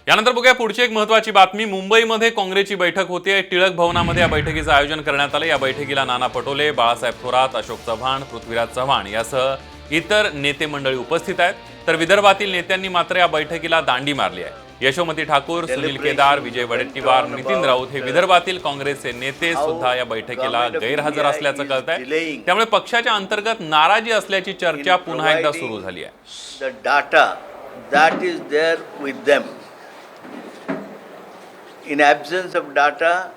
यानंतर बघूया पुढची एक महत्त्वाची बातमी। मुंबईमध्ये काँग्रेसची बैठक होते। टिळक भवनामध्ये या बैठकीचं आयोजन करण्यात आले। या बैठकीला नाना पटोले, बाळासाहेब थोरात, अशोक चव्हाण, पृथ्वीराज चव्हाण यासह इतर नेते मंडळी उपस्थित आहेत। तर विदर्भातील नेत्यांनी मात्र या बैठकीला दांडी मारली आहे। यशोमती ठाकूर, सुनील केदार, विजय वडेट्टीवार, नितीन राऊत हे विदर्भातील काँग्रेसचे नेते सुद्धा या बैठकीला गैरहजर असल्याचं कळतंय। त्यामुळे पक्षाच्या अंतर्गत नाराजी असल्याची चर्चा पुन्हा एकदा सुरू झाली आहे। The data that is there with them. In absence of data,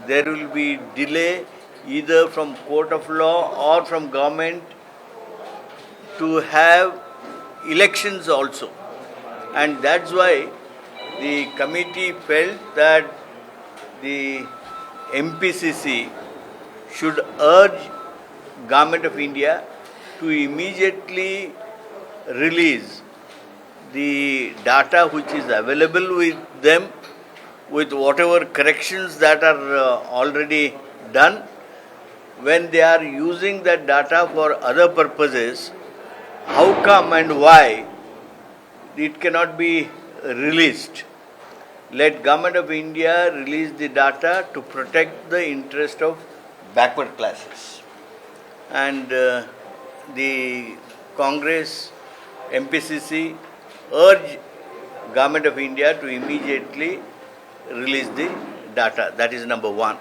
there will be delay either from court of law or from government to have elections also. And that's why the committee felt that the MPCC should urge Government of India to immediately release the data which is available with them, with whatever corrections that are already done. When they are using that data for other purposes, how come and why it cannot be released? Let Government of India release the data to protect the interest of backward classes. And the Congress, MPCC urge Government of India to immediately release the data. That is number one.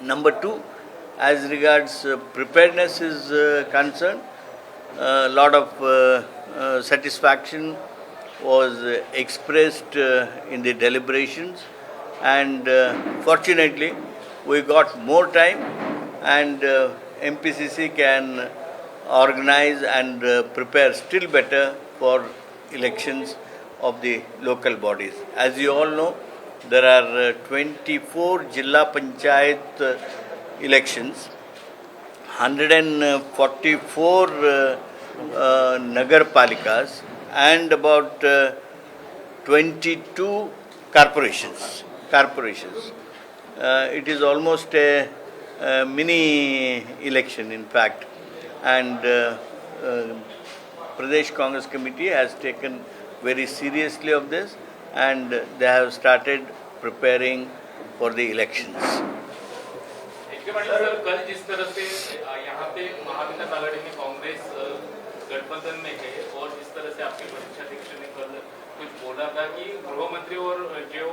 Number two, as regards preparedness is concerned, a lot of satisfaction was expressed in the deliberations, and fortunately we got more time, and MPCC can organize and prepare still better for elections of the local bodies. As you all know, there are 24 Jilla Panchayat elections, 144 Nagar Palikas, and about 22 corporations. It is almost a mini election, in fact, and Pradesh Congress Committee has taken very seriously of this, and they have started preparing for the elections. कल जिस तरह से यहाँ पे महाविकास आघाड़ी में कांग्रेस गठबंधन में है और जिस तरह से आपके प्रदेश अध्यक्ष ने कल कुछ बोला था कि गृह मंत्री और जो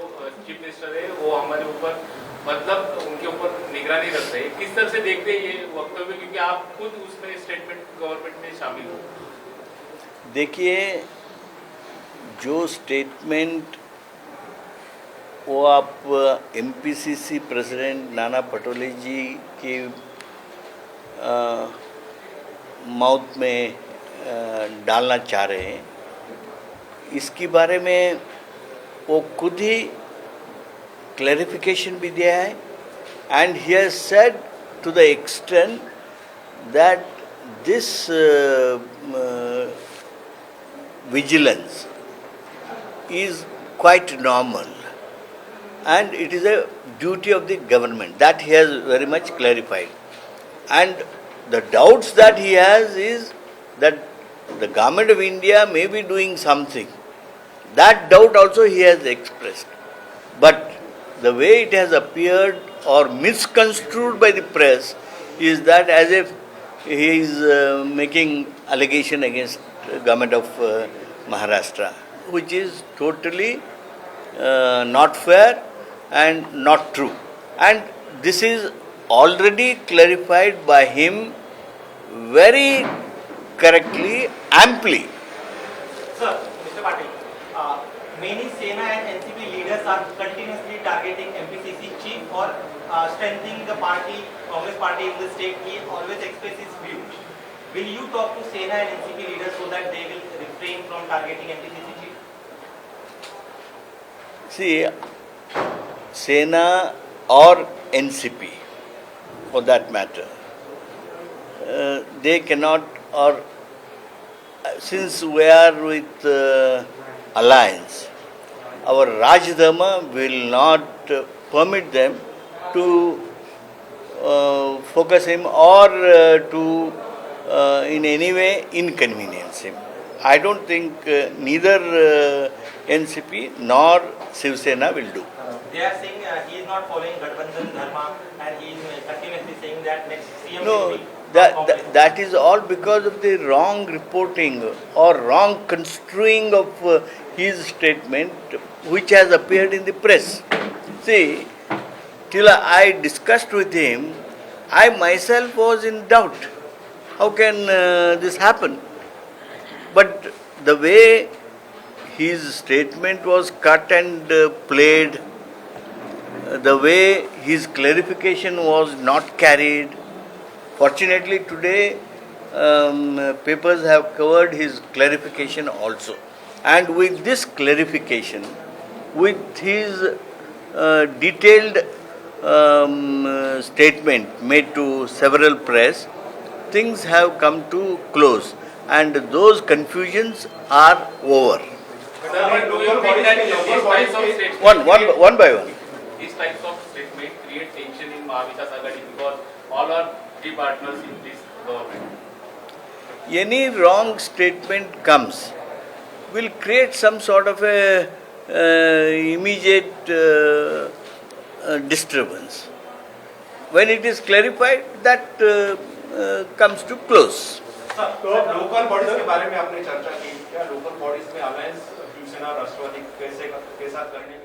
चीफ मिनिस्टर है वो हमारे ऊपर मतलब उनके ऊपर निगरानी रख रहे हैं, किस तरह से देखते हैं ये वक्तव्य, क्योंकि आप खुद उसमें स्टेटमेंट गवर्नमेंट में शामिल हो? देखिए, जो स्टेटमेंट वो आप एमपीसीसी प्रेसिडेंट नाना पटोले जी की माउथ में डालना चाह रहे हैं, इसके बारे में वो खुद ही क्लैरिफिकेशन भी दिया है, and he has said to the extent that this vigilance is quite normal, and it is a duty of the government. That he has very much clarified. And the doubts that he has is that the Government of India may be doing something. That doubt also he has expressed. But the way it has appeared or misconstrued by the press is that as if he is making allegation against Government of Maharashtra, which is totally not fair and not true. And this is already clarified by him very correctly, amply. Sir, Mr. Patil, many Sena and NCP leaders are continuously targeting MPCC chief for strengthening the party, Congress party in the state. He always expresses his view. Will you talk to Sena and NCP leaders so that they will refrain from targeting MPCC chief? See, Sena or NCP, for that matter, they cannot, or since we are with alliance, our Raj Dharma will not permit them to focus him or to in any way inconvenience him. I don't think neither NCP nor Shiv Sena will do. They are saying he is not following Gathbandhan Dharma and he is continuously saying that next CM will No, be that, that is all because of the wrong reporting or wrong construing of his statement which has appeared in the press. See, till I discussed with him, I myself was in doubt. How can this happen? But the way his statement was cut and played, the way his clarification was not carried. Fortunately, today papers have covered his clarification also. And with this clarification, with his detailed statement made to several press, things have come to close and those confusions are over. But do you think that these types of statements One by one. these types of statements create tension in Mahavikas Agadi because all are three partners in this government? Any wrong statement comes will create some sort of a immediate disturbance. When it is clarified, that comes to close. तो local bodies के बारे में आपने चर्चा की क्या local bodies में alliance Shiv Sena राष्ट्रवादी के साथ करने